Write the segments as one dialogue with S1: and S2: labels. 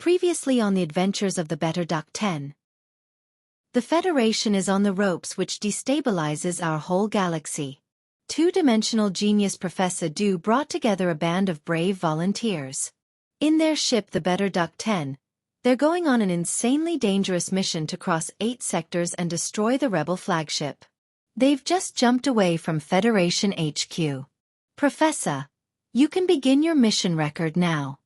S1: Previously on the adventures of the Better Duck 10. The Federation is on the ropes, which destabilizes our whole galaxy. Two-dimensional genius Professor Du brought together a band of brave volunteers. In their ship the Better Duck 10, they're going on an insanely dangerous mission to cross 8 sectors and destroy the rebel flagship. They've just jumped away from Federation HQ. Professor, you can begin your mission record now.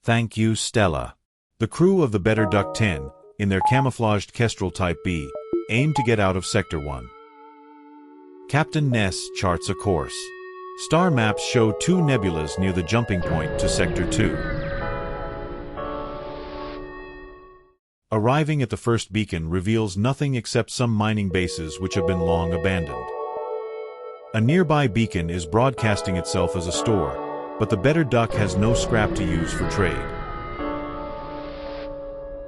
S2: Thank you, Stella. The crew of the Better Duck 10, in their camouflaged Kestrel Type B, aim to get out of Sector 1. Captain Ness charts a course. Star maps show 2 nebulas near the jumping point to Sector 2. Arriving at the first beacon reveals nothing except some mining bases which have been long abandoned. A nearby beacon is broadcasting itself as a store, but the Better Duck has no scrap to use for trade.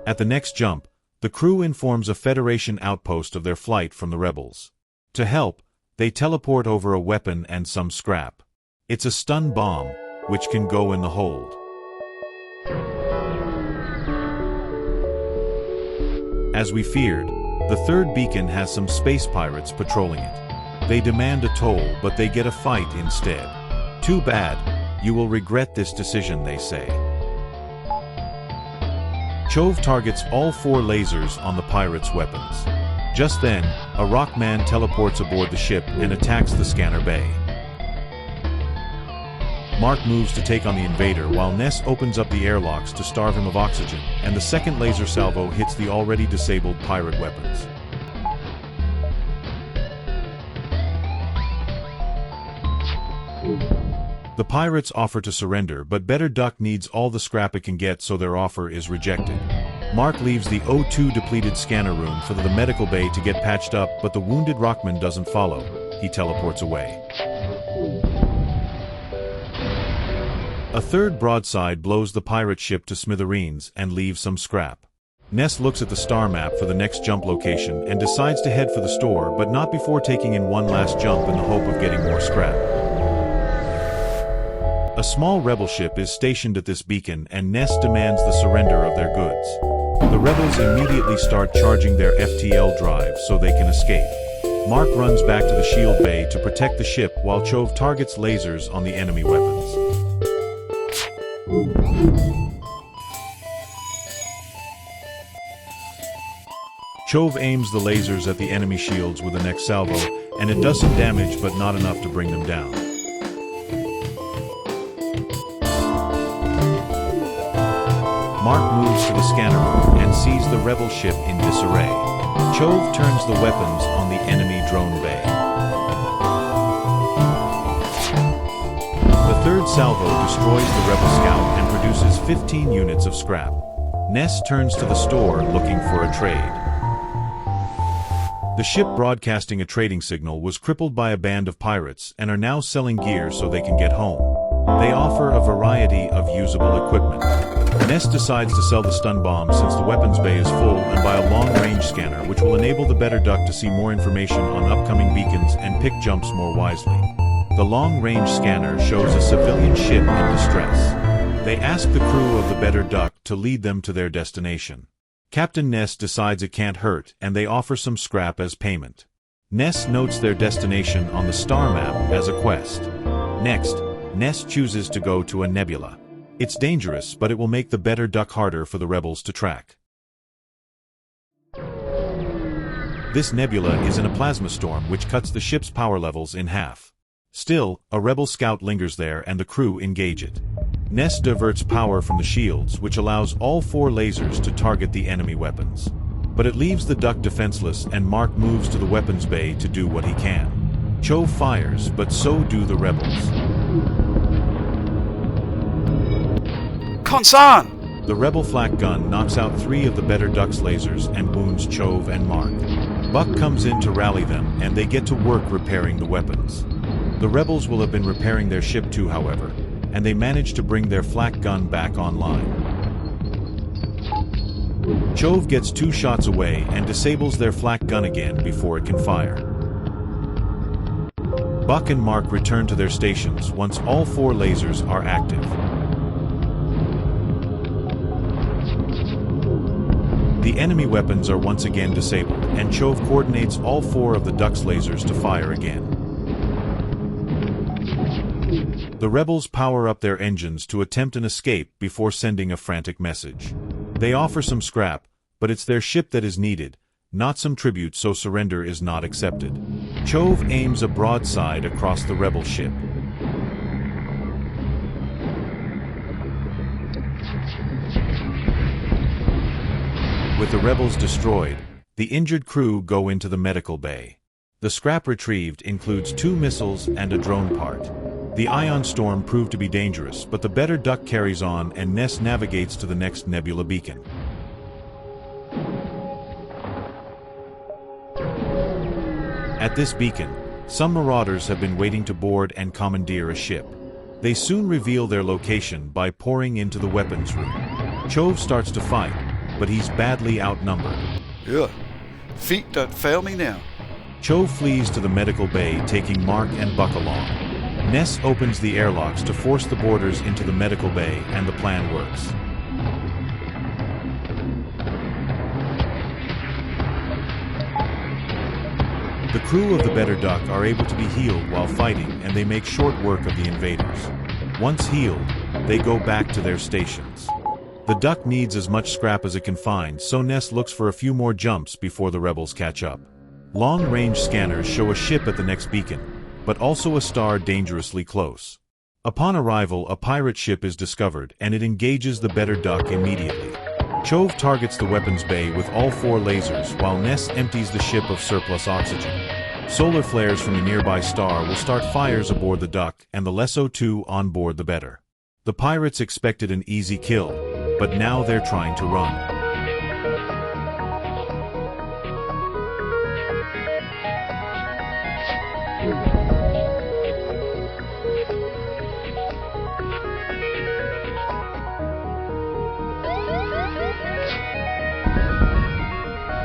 S2: At the next jump, the crew informs a Federation outpost of their flight from the rebels. To help, they teleport over a weapon and some scrap. It's a stun bomb, which can go in the hold. As we feared, the third beacon has some space pirates patrolling it. They demand a toll, but they get a fight instead. Too bad. You will regret this decision, they say. Chove targets all 4 lasers on the pirates' weapons. Just then, a Rockman teleports aboard the ship and attacks the scanner bay. Mark moves to take on the invader while Ness opens up the airlocks to starve him of oxygen, and the second laser salvo hits the already disabled pirate weapons. The pirates offer to surrender, but Better Duck needs all the scrap it can get, so their offer is rejected. Mark leaves the O2 depleted scanner room for the medical bay to get patched up, but the wounded Rockman doesn't follow. He teleports away. A third broadside blows the pirate ship to smithereens and leaves some scrap. Ness looks at the star map for the next jump location and decides to head for the store, but not before taking in one last jump in the hope of getting more scrap. A small rebel ship is stationed at this beacon, and Ness demands the surrender of their goods. The rebels immediately start charging their FTL drive so they can escape. Mark runs back to the shield bay to protect the ship while Chove targets lasers on the enemy weapons. Chove aims the lasers at the enemy shields with the next salvo, and it does some damage but not enough to bring them down. Mark moves to the scanner room and sees the rebel ship in disarray. Chove turns the weapons on the enemy drone bay. The third salvo destroys the rebel scout and produces 15 units of scrap. Ness turns to the store looking for a trade. The ship broadcasting a trading signal was crippled by a band of pirates and are now selling gear so they can get home. They offer a variety of usable equipment. Ness decides to sell the stun bomb since the weapons bay is full and buy a long-range scanner which will enable the better duck to see more information on upcoming beacons and pick jumps more wisely. The long-range scanner shows a civilian ship in distress. They ask the crew of the better duck to lead them to their destination. Captain Ness decides it can't hurt and they offer some scrap as payment. Ness notes their destination on the star map as a quest. Next, Ness chooses to go to a nebula. It's dangerous, but it will make the better duck harder for the rebels to track. This nebula is in a plasma storm which cuts the ship's power levels in half. Still, a rebel scout lingers there and the crew engage it. Ness diverts power from the shields, which allows all 4 lasers to target the enemy weapons. But it leaves the duck defenseless and Mark moves to the weapons bay to do what he can. Chove fires, but so do the rebels.
S3: Concern!
S2: The rebel flak gun knocks out 3 of the better duck's lasers and wounds Chove and Mark. Buck comes in to rally them and they get to work repairing the weapons. The rebels will have been repairing their ship too, however, and they manage to bring their flak gun back online. Chove gets 2 shots away and disables their flak gun again before it can fire. Buck and Mark return to their stations once all 4 lasers are active. The enemy weapons are once again disabled, and Chove coordinates all 4 of the duck's lasers to fire again. The rebels power up their engines to attempt an escape before sending a frantic message. They offer some scrap, but it's their ship that is needed, not some tribute, so surrender is not accepted. Chove aims a broadside across the rebel ship. With the rebels destroyed, the injured crew go into the medical bay. The scrap retrieved includes 2 missiles and a drone part. The ion storm proved to be dangerous, but the better duck carries on and Ness navigates to the next nebula beacon. At this beacon, some marauders have been waiting to board and commandeer a ship. They soon reveal their location by pouring into the weapons room. Chove starts to fight, but he's badly outnumbered.
S3: Yeah, feet don't fail me now.
S2: Chove flees to the medical bay, taking Mark and Buck along. Ness opens the airlocks to force the boarders into the medical bay, and the plan works. The crew of the better duck are able to be healed while fighting, and they make short work of the invaders. Once healed, they go back to their stations. The duck needs as much scrap as it can find, so Ness looks for a few more jumps before the rebels catch up. Long-range scanners show a ship at the next beacon, but also a star dangerously close. Upon arrival, a pirate ship is discovered, and it engages the better duck immediately. Chove targets the weapons bay with all 4 lasers, while Ness empties the ship of surplus oxygen. Solar flares from the nearby star will start fires aboard the duck and the less O2 on board the better. The pirates expected an easy kill, but now they're trying to run.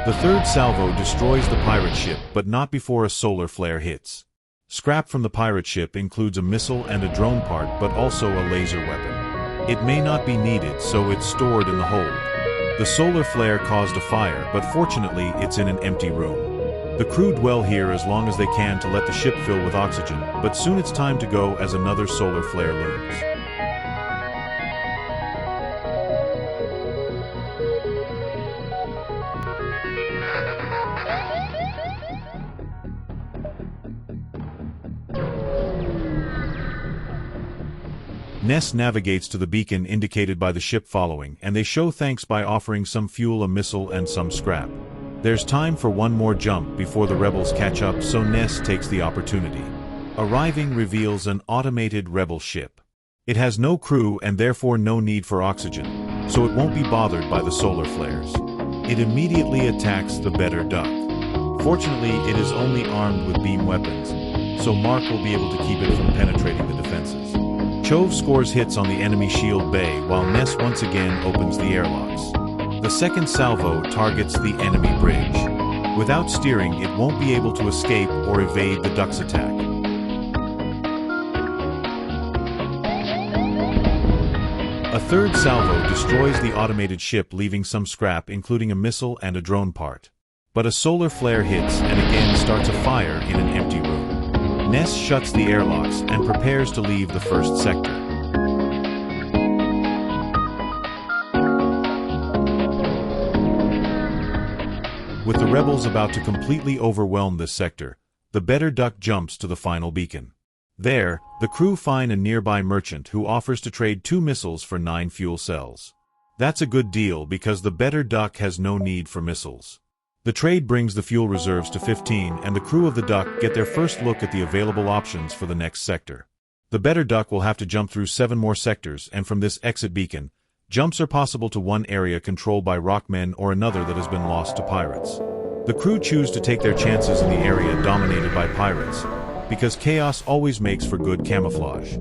S2: The third salvo destroys the pirate ship, but not before a solar flare hits. Scrap from the pirate ship includes a missile and a drone part, but also a laser weapon. It may not be needed, so it's stored in the hold. The solar flare caused a fire, but fortunately it's in an empty room. The crew dwell here as long as they can to let the ship fill with oxygen, but soon it's time to go as another solar flare looms. Ness navigates to the beacon indicated by the ship following, and they show thanks by offering some fuel, a missile, and some scrap. There's time for one more jump before the rebels catch up, so Ness takes the opportunity. Arriving reveals an automated rebel ship. It has no crew and therefore no need for oxygen, so it won't be bothered by the solar flares. It immediately attacks the better duck. Fortunately, it is only armed with beam weapons, so Mark will be able to keep it from penetrating the defenses. Chove scores hits on the enemy shield bay while Ness once again opens the airlocks. The second salvo targets the enemy bridge. Without steering, it won't be able to escape or evade the duck's attack. A third salvo destroys the automated ship, leaving some scrap including a missile and a drone part. But a solar flare hits and again starts a fire in an empty room. Ness shuts the airlocks and prepares to leave the first sector. With the rebels about to completely overwhelm this sector, the better duck jumps to the final beacon. There, the crew find a nearby merchant who offers to trade 2 missiles for 9 fuel cells. That's a good deal because the better duck has no need for missiles. The trade brings the fuel reserves to 15, and the crew of the duck get their first look at the available options for the next sector. The better duck will have to jump through 7 more sectors, and from this exit beacon, jumps are possible to one area controlled by rockmen or another that has been lost to pirates. The crew choose to take their chances in the area dominated by pirates, because chaos always makes for good camouflage.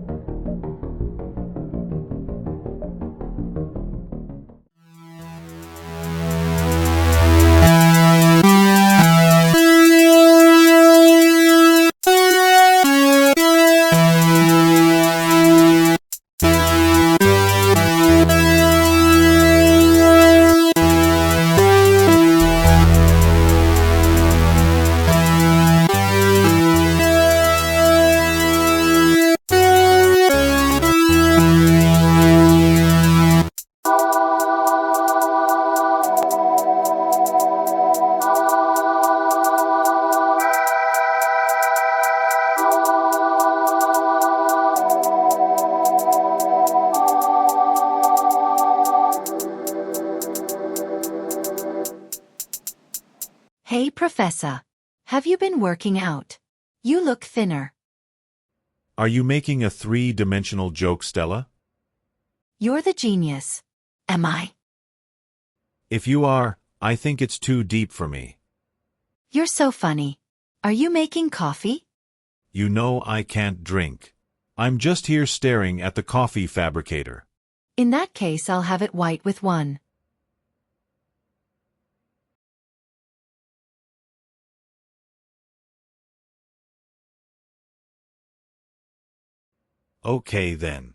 S1: Hey Professor, have you been working out? You look thinner.
S2: Are you making a 3-dimensional joke, Stella?
S1: You're the genius. Am I?
S2: If you are, I think it's too deep for me.
S1: You're so funny. Are you making coffee?
S2: You know I can't drink. I'm just here staring at the coffee fabricator.
S1: In that case, I'll have it white with 1.
S2: Okay then.